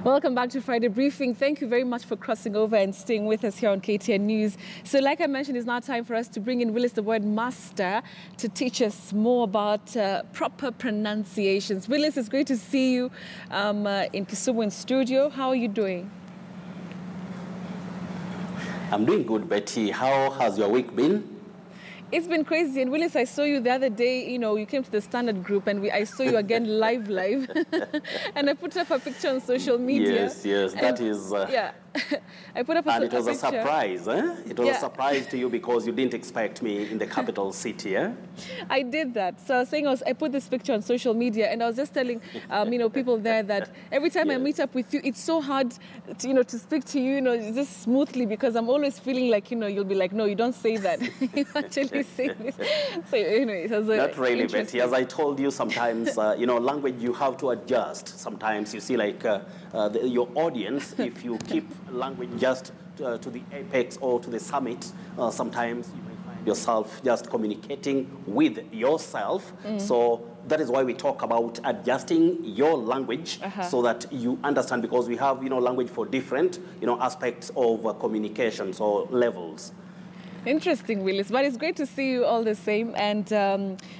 Welcome back to Friday Briefing. Thank you very much for crossing over and staying with us here on KTN News. So like I mentioned, it's now time for us to bring in Willis, the word master, to teach us more about proper pronunciations. Willis, it's great to see you in Kisumu in studio. How are you doing? I'm doing good, Betty. How has your week been? It's been crazy. And Willis, I saw you the other day, you came to the Standard Group and I saw you again live. And I put up a picture on social media. Yes, that is... yeah, I put up a picture. And it was a surprise, eh? It was a surprise to you because you didn't expect me in the capital city, eh? I did that. So I was saying, I put this picture on social media and I was just telling, people there that every time I meet up with you, it's so hard, to speak to you, just smoothly because I'm always feeling like, you'll be like, no, you don't say that. You actually say this. So, it was not really, Betty. As I told you, sometimes, language you have to adjust. Sometimes you see like your audience, if you keep language just to the apex or to the summit, sometimes you may find yourself just communicating with yourself. So that is why we talk about adjusting your language so that you understand, because we have, language for different, aspects of communication, so levels. Interesting, Willis, but it's great to see you all the same. And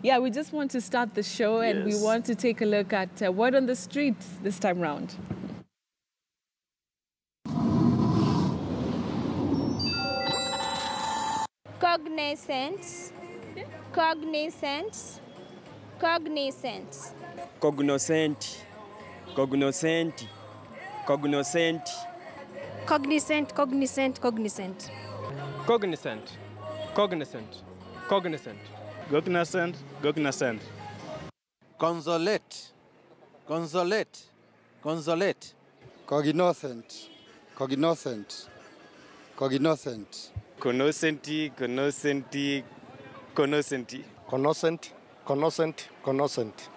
we just want to start the show and we want to take a look at word on the streets this time round. Cognizance, cognizance, cognizance. Cognoscente, cognoscente, cognoscente. Cognizant, cognizant, cognizant. Cognizant, cognizant, cognizant. Cognizant, cognizant. Consolate, consolate, consolate. Cognoscent, cognoscent, cognoscent. Cognoscenti, cognoscenti, cognoscenti. Cognoscent, cognoscent, cognoscent.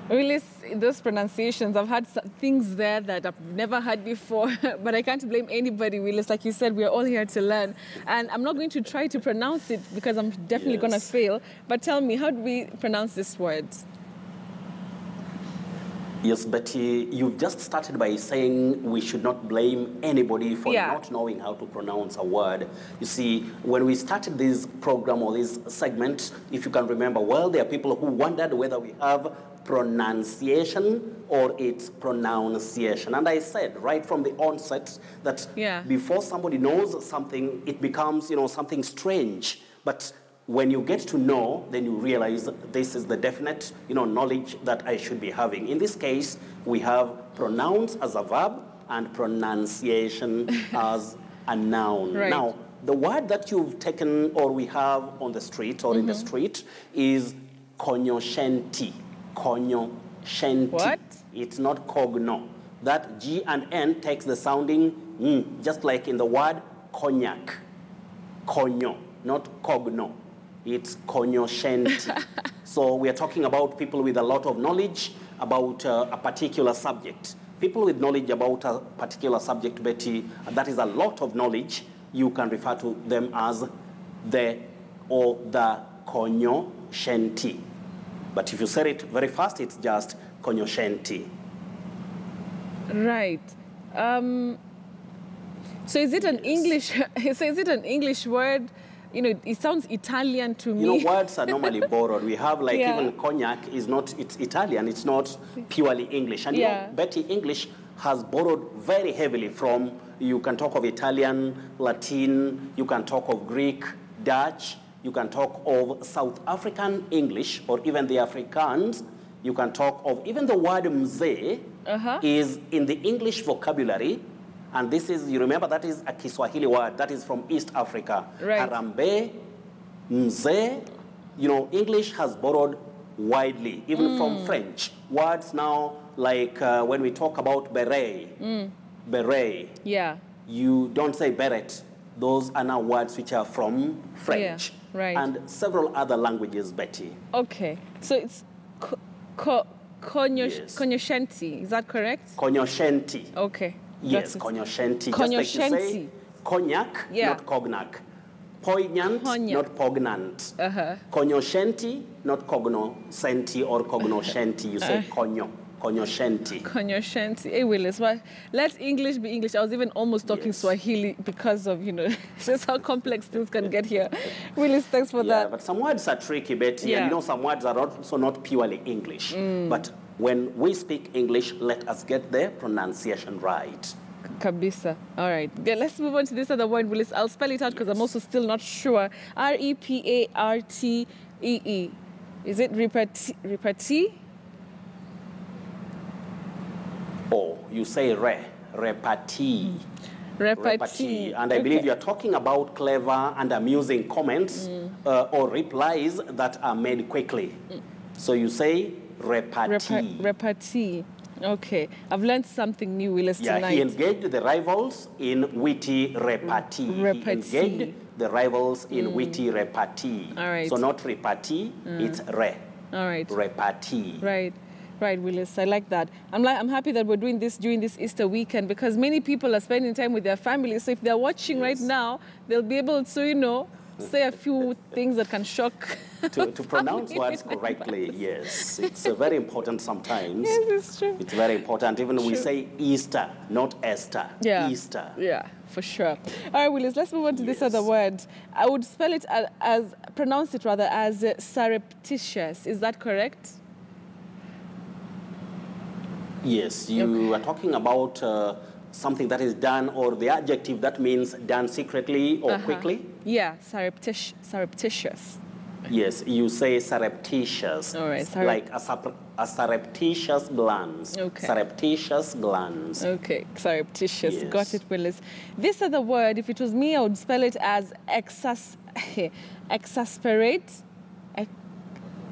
Willis, those pronunciations, I've had things there that I've never heard before, but I can't blame anybody, Willis. Like you said, we're all here to learn. And I'm not going to try to pronounce it because I'm definitely going to fail. But tell me, how do we pronounce these words? Yes, Betty, you've just started by saying we should not blame anybody for not knowing how to pronounce a word. You see, when we started this program or this segment, if you can remember well, there are people who wondered whether we have pronunciation or its pronunciation. And I said right from the onset that before somebody knows something, it becomes, something strange. But when you get to know, then you realize this is the definite, knowledge that I should be having. In this case, we have pronounce as a verb and pronunciation as a noun. Right. Now, the word that you've taken or we have on the street or in the street is cognoscente. Cognoscente. What? It's not cogno. That G and N takes the sounding just like in the word cognac. Cogno, not cogno. It's cognoscente. So we are talking about people with a lot of knowledge about a particular subject. People with knowledge about a particular subject, Betty, that is a lot of knowledge. You can refer to them as the or the cognoscente. But if you say it very fast, it's just cognoscente. Right. So is it an English? So is it an English word? It sounds Italian to me. Words are normally borrowed. We have even cognac is not, it's Italian, it's not purely English. And Betty, English has borrowed very heavily from, you can talk of Italian, Latin, you can talk of Greek, Dutch, you can talk of South African English, or even the Afrikaans. You can talk of, even the word mzee is in the English vocabulary. And this is, you remember, that is a Kiswahili word. That is from East Africa. Right. Harambe, mzee. English has borrowed widely, even from French. Words now, like when we talk about beret, beret. Yeah. You don't say beret. Those are now words which are from French. Yeah, right. And several other languages, Betty. Okay. So it's cognoscente. Is that correct? Cognoscente. Okay. Yes, cognoscente. Cognoscente. Just like you say, cognac, not cognac. Poignant, not poignant. Cognoscente, not cognoscente or cognoscente. You say cognoscente. Cognoscente. Hey, Willis, well, let English be English. I was even almost talking Swahili because of, just how complex things can get here. Willis, thanks for that. But some words are tricky, Betty. And some words are also not purely English. But when we speak English, let us get the pronunciation right. Kabisa. All right. Okay, let's move on to this other word, Willis. I'll spell it out because I'm also still not sure. Repartee. Is it repartee? Oh, you say repartee. Repartee. And I believe you're talking about clever and amusing comments or replies that are made quickly. So you say repartee. Repartee. Okay. I've learned something new, Willis, tonight. He engaged the rivals in witty repartee. He engaged the rivals in witty repartee. All right. So not repartee, it's re. All right. Repartee. Right, Willis. I like that. I'm happy that we're doing this during this Easter weekend because many people are spending time with their families. So if they're watching right now, they'll be able to, say a few things that can shock. To pronounce words correctly, yes. It's very important sometimes. Yes, it's true. It's very important. Even we say Easter, not Esther. Yeah. Easter. Yeah, for sure. All right, Willis, let's move on to this other word. I would spell it pronounce it as surreptitious. Is that correct? Yes, you are talking about something that is done, or the adjective that means done secretly or quickly? Yeah, surreptitious. Yes, you say surreptitious. All right, like a surreptitious glance. Okay. Surreptitious glance. Okay, surreptitious. Yes. Got it, Willis. This other word, if it was me, I would spell it as exasperate.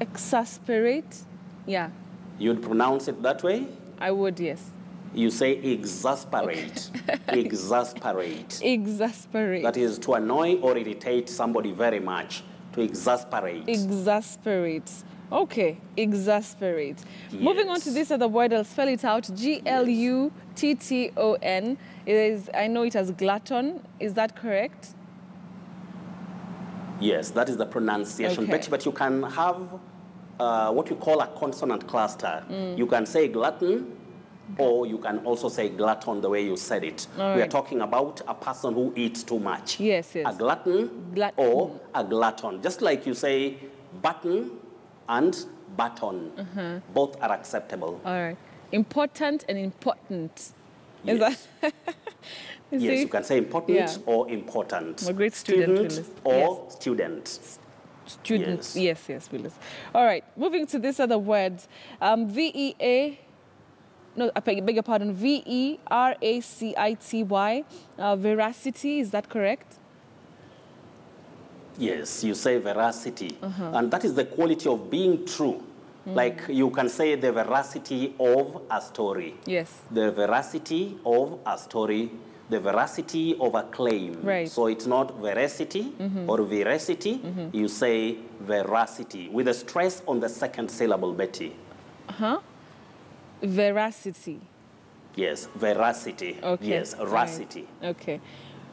Exasperate. Yeah. You'd pronounce it that way? I would, yes. You say exasperate. Exasperate. Exasperate. That is to annoy or irritate somebody very much. To exasperate. Exasperate. Okay, exasperate. Yes. Moving on to this other word, I'll spell it out. Glutton. I know it as glutton. Is that correct? Yes, that is the pronunciation. Okay. But you can have what you call a consonant cluster. You can say glutton, or you can also say glutton the way you said it. All We are right. talking about a person who eats too much. Yes. A glutton, or a glutton. Just like you say button and button. Both are acceptable. All right. Important and important. Yes. Is that? Yes, you can say important or important. I'm a great student, Willis. Or student. Student. Yes, Willis. All right. Moving to this other word. VEA. No, I beg your pardon. VERACITY. Veracity. Is that correct? Yes, you say veracity. And that is the quality of being true. Like you can say the veracity of a story. Yes. The veracity of a story. The veracity of a claim. Right. So it's not veracity or veracity. You say veracity with a stress on the second syllable, Betty. Veracity. Yes, veracity. Okay. Yes, veracity. Right. Okay.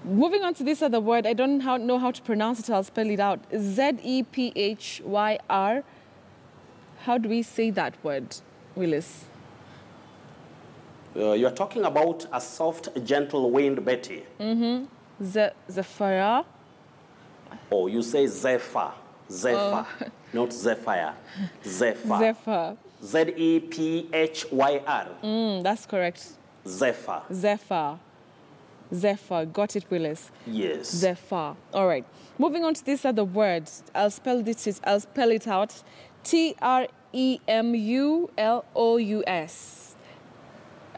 Moving on to this other word, I don't know how to pronounce it. I'll spell it out. ZEPHYR. How do we say that word, Willis? You are talking about a soft, gentle wind, Betty. Zephyr. Oh, you say Zephyr. Zephyr, not Zephyr. Zephyr. Zephyr. ZEPHYR. That's correct. Zephyr. Zephyr. Zephyr. Got it, Willis. Yes. Zephyr. All right. Moving on to this other word. I'll spell it out. TREMULOUS.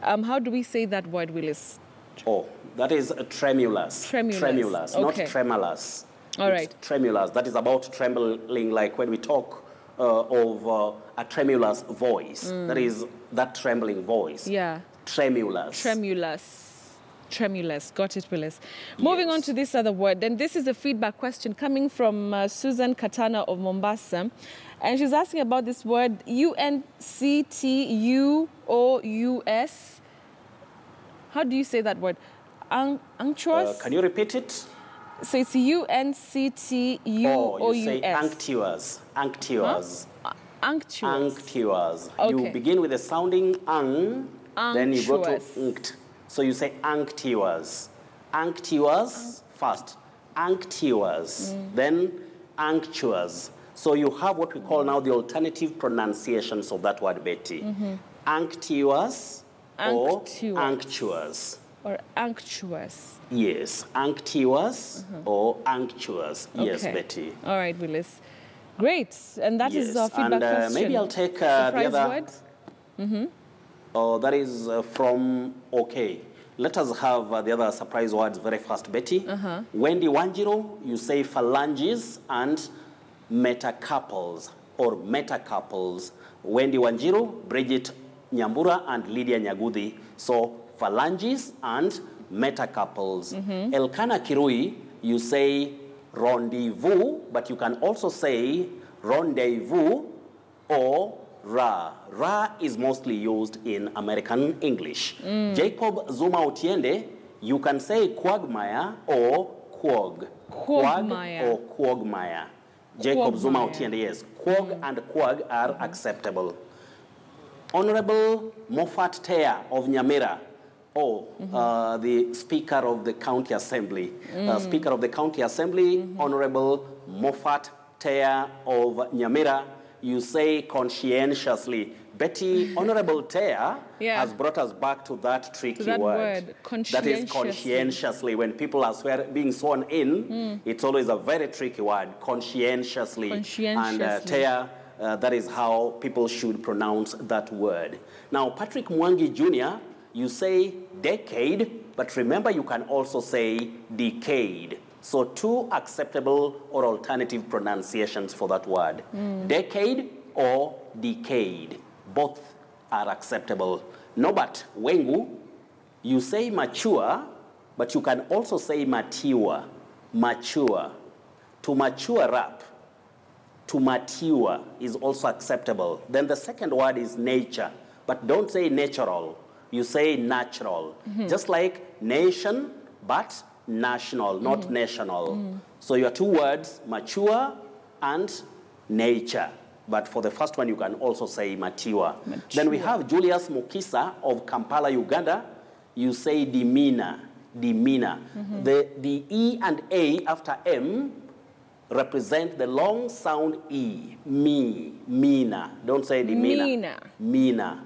How do we say that word, Willis? Oh, that is a tremulous. Tremulous. Not Okay. tremulous. All right. It's tremulous. That is about trembling, like when we talk of a tremulous voice. That is that trembling voice. Yeah. Tremulous. Tremulous. Got it, Willis. Moving on to this other word. Then this is a feedback question coming from Susan Katana of Mombasa. And she's asking about this word, UNCTUOUS. How do you say that word? Unctuous? Can you repeat it? So it's U-N-C-T-U-O-U-S. Oh, you say unctuous. Unctuous. Huh? Unctuous. Unctuous. Okay. You begin with the sounding ang, then you go to unct. So you say unctuous. Unctuous first. Unctuous. Then unctuous. So you have what we call now the alternative pronunciations of that word, Betty. Unctuous or unctuous. Or unctuous. Yes, unctuous or unctuous. Okay. Yes, Betty. All right, Willis. Great. And that is our feedback question. Maybe I'll take the other. Word? Oh, that is from OK. Let us have the other surprise words very fast, Betty. Wendy Wanjiro, you say phalanges and metacarpals or metacarpals. Wendy Wanjiro, Bridget Nyambura, and Lydia Nyagudi. So phalanges and metacarpals. Elkana Kirui, you say rendezvous, but you can also say rendezvous or ra. Ra is mostly used in American English. Jacob Zuma Otiende, you can say quagmire or quag. Quagmire. Quag or quagmire. Jacob Zuma Otiende, yes. Quag and quag are acceptable. Honorable Moffat Tea of Nyamira, the Speaker of the County Assembly. Speaker of the County Assembly, Honorable Moffat Tea of Nyamira, you say conscientiously. Betty, Honorable Tea has brought us back to that tricky word. That is conscientiously. When people are being sworn in, it's always a very tricky word, conscientiously. And Tea, that is how people should pronounce that word. Now, Patrick Mwangi Jr., you say decade, but remember you can also say decade. So two acceptable or alternative pronunciations for that word. Decade or decade. Both are acceptable. Nobat Wengu, you say mature, but you can also say mature. Mature. To mature up. To mature is also acceptable. Then the second word is nature, but don't say natural. You say natural. Just like nation, but national, not national. So your two words, mature and nature. But for the first one, you can also say mature. Then we have Julius Mukisa of Kampala, Uganda. You say demeanor. Demeanor. The E and A after M represent the long sound E. Me. Mina. Don't say demeanor. Mina. Mina.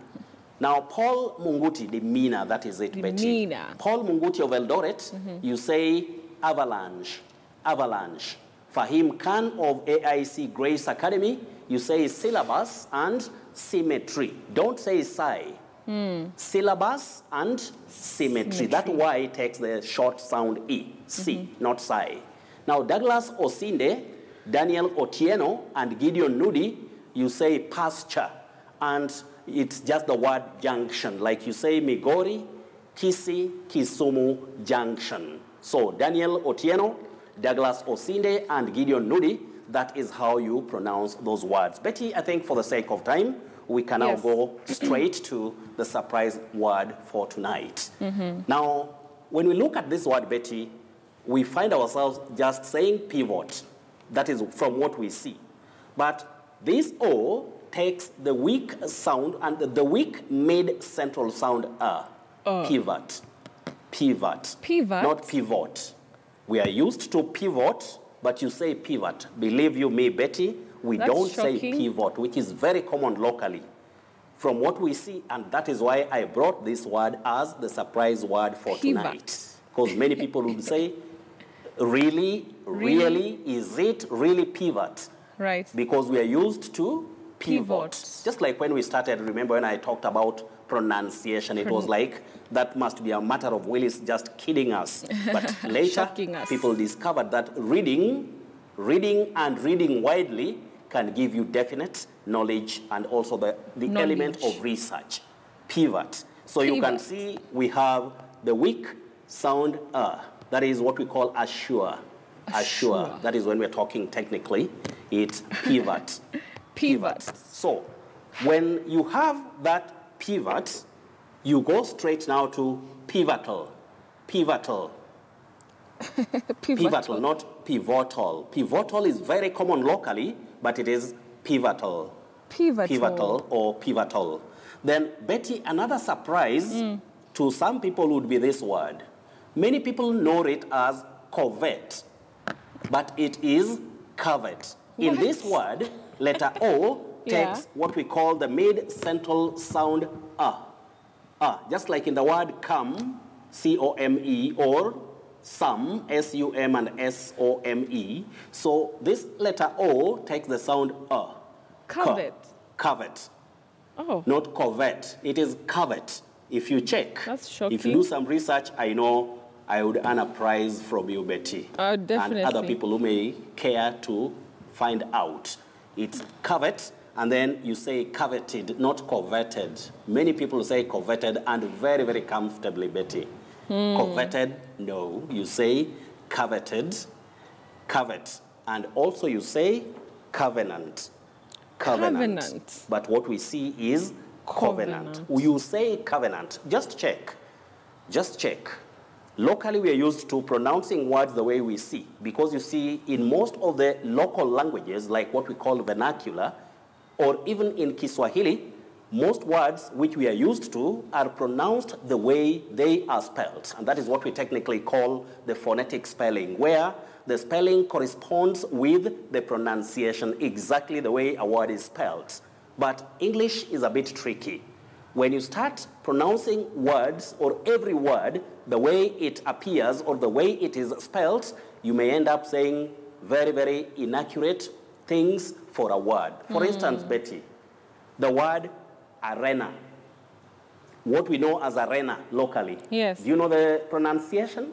Now, Paul Munguti, demeanor, that is it, Betty. Paul Munguti of Eldoret, you say avalanche. Avalanche. Fahim Khan of AIC Grace Academy, you say syllabus and symmetry. Don't say psi. Syllabus and symmetry. That Y takes the short sound E. C, not psi. Now, Douglas Osinde, Daniel Otieno, and Gideon Nudi, you say pasture. And it's just the word junction. Like you say Migori, Kisi, Kisumu, junction. So, Daniel Otieno, Douglas Osinde, and Gideon Nudi, that is how you pronounce those words. Betty, I think for the sake of time, we can now go straight to the surprise word for tonight. Now, when we look at this word, Betty, we find ourselves just saying pivot. That is from what we see. But this O takes the weak sound and the weak mid-central sound pivot. Pivot. Pivot? Not pivot. We are used to pivot, but you say pivot. Believe you me, Betty, we don't say pivot, which is very common locally. From what we see, and that is why I brought this word as the surprise word for tonight. Because many people would say, really, is it really pivot? Right. Because we are used to pivot. Just like when we started, remember when I talked about pronunciation, it was like, that must be a matter of Willis just kidding us. But later, people discovered that reading widely can give you definite knowledge and also the element of research. Pivot. So you can see we have the weak sound that is what we call assure. Assure. That is when we're talking technically. It's pivot. Pivot. So when you have that pivot, you go straight now to pivotal. Pivotal. Pivotal, not pivotal. Pivotal is very common locally, but it is pivotal. Pivotal or pivotal. Then, Betty, another surprise to some people would be this word. Many people know it as covert, but it is covet. In this word, letter O takes what we call the mid-central sound just like in the word come, C-O-M-E, or some, S-U-M and S-O-M-E. So this letter O takes the sound Covet. Covet. Oh. Not covet. It is covet. If you check, that's shocking. If you do some research, I know I would earn a prize from you, Betty. Definitely. And other people who may care to find out. It's covet, and then you say coveted, not coveted. Many people say coveted, and very, very comfortably, Betty. Coveted, no. You say coveted, covet. And also you say covenant. Covenant. But what we see is covenant. You say covenant. Just check. Just check. Locally, we are used to pronouncing words the way we see. Because you see, in most of the local languages, like what we call vernacular, or even in Kiswahili, most words which we are used to are pronounced the way they are spelled. And that is what we technically call the phonetic spelling, where the spelling corresponds with the pronunciation exactly the way a word is spelled. But English is a bit tricky. When you start pronouncing words or every word the way it appears or the way it is spelled, you may end up saying very, very inaccurate things for a word. For instance, Betty, the word arena. What we know as arena locally. Yes. Do you know the pronunciation?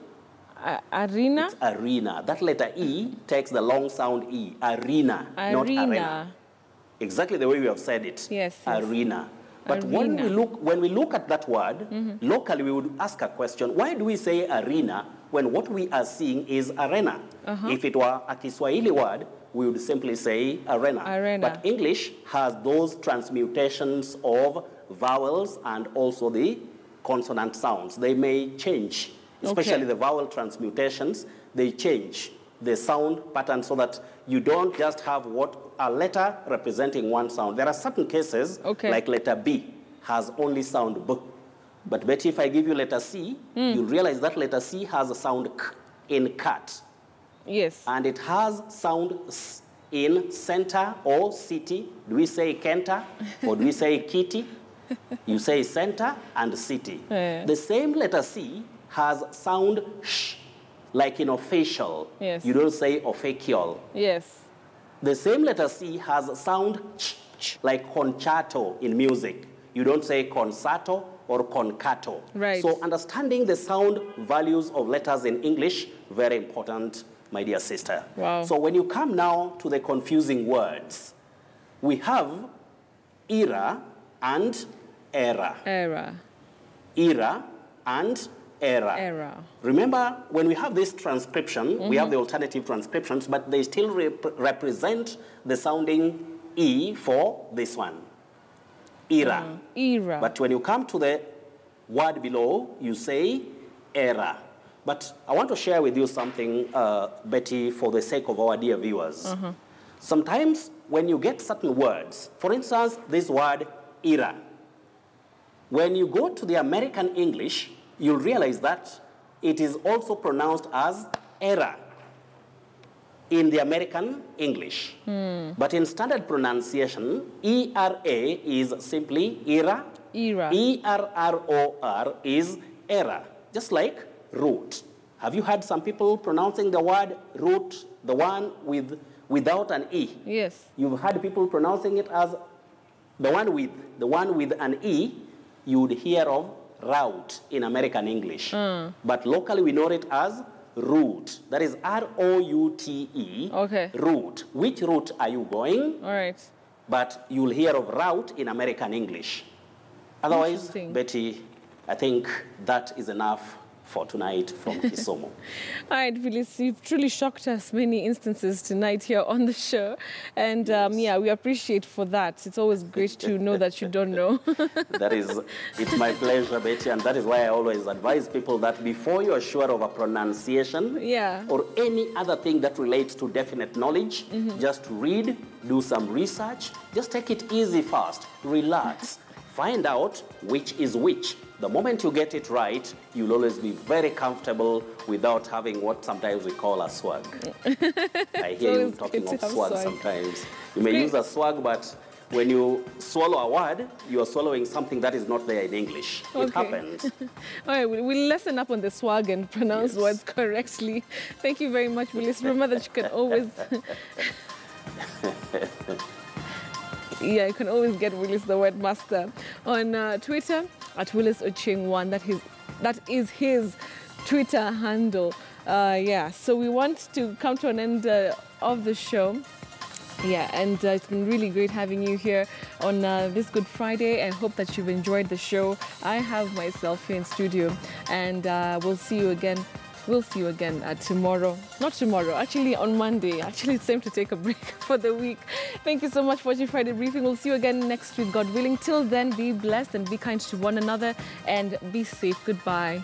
Arena? It's arena. That letter E takes the long sound E. Arena, not arena. Exactly the way we have said it. Yes. Arena. But when we look at that word, locally we would ask a question, why do we say arena when what we are seeing is arena? If it were a Kiswahili word, we would simply say arena. But English has those transmutations of vowels and also the consonant sounds. They may change, especially the vowel transmutations. They change the sound pattern so that you don't just have what a letter representing one sound. There are certain cases, like letter B has only sound B. But Betty, if I give you letter C, you'll realize that letter C has a sound K in cat. Yes. And it has sound S in center or city. Do we say Kenta or do we say kitty? You say center and city. The same letter C has sound sh, like in official. Yes. You don't say official. Yes. The same letter C has sound ch, ch, like concerto in music. You don't say concerto or concato. Right. So understanding the sound values of letters in English, very important, my dear sister. Wow. So when you come now to the confusing words, we have era and era. Era. Era and era. Remember, when we have this transcription, we have the alternative transcriptions, but they still represent the sounding E for this one. Era. Era. But when you come to the word below, you say era. But I want to share with you something, Betty, for the sake of our dear viewers. Sometimes when you get certain words, for instance, this word era, when you go to the American English, you'll realize that it is also pronounced as era in the American English. But in standard pronunciation, ERA is simply era. Era. ERROR is era. Just like root. Have you heard some people pronouncing the word root, the one without an E? Yes. You've heard people pronouncing it as the one with an E, you would hear of route in American English. But locally we know it as route. That is R-O-U-T-E. Okay. Route. Which route are you going? All right. But you'll hear of route in American English. Otherwise, Betty, I think that is enough for tonight from Kisumu. All right, Willis, you've truly shocked us many instances tonight here on the show. And yeah, we appreciate for that. It's always great to know that you don't know. It's my pleasure, Betty, and that is why I always advise people that before you are sure of a pronunciation or any other thing that relates to definite knowledge, just read, do some research, just take it easy first, relax, find out which is which. The moment you get it right, you'll always be very comfortable without having what sometimes we call a swag. I hear you talking of swag sometimes. You may use a swag, but when you swallow a word, you are swallowing something that is not there in English. It happens. All right, we'll lesson up on the swag and pronounce words correctly. Thank you very much, Willis. Remember that you can always... Yeah, you can always get Willis the Word Master on Twitter at Willis Ochieng 1. That is his Twitter handle. Yeah, so we want to come to an end of the show. Yeah, and it's been really great having you here on this Good Friday. I hope that you've enjoyed the show. I have myself here in studio, and we'll see you again. We'll see you again tomorrow. Not tomorrow, actually on Monday. Actually, it's time to take a break for the week. Thank you so much for watching Friday Briefing. We'll see you again next week, God willing. Till then, be blessed and be kind to one another and be safe. Goodbye.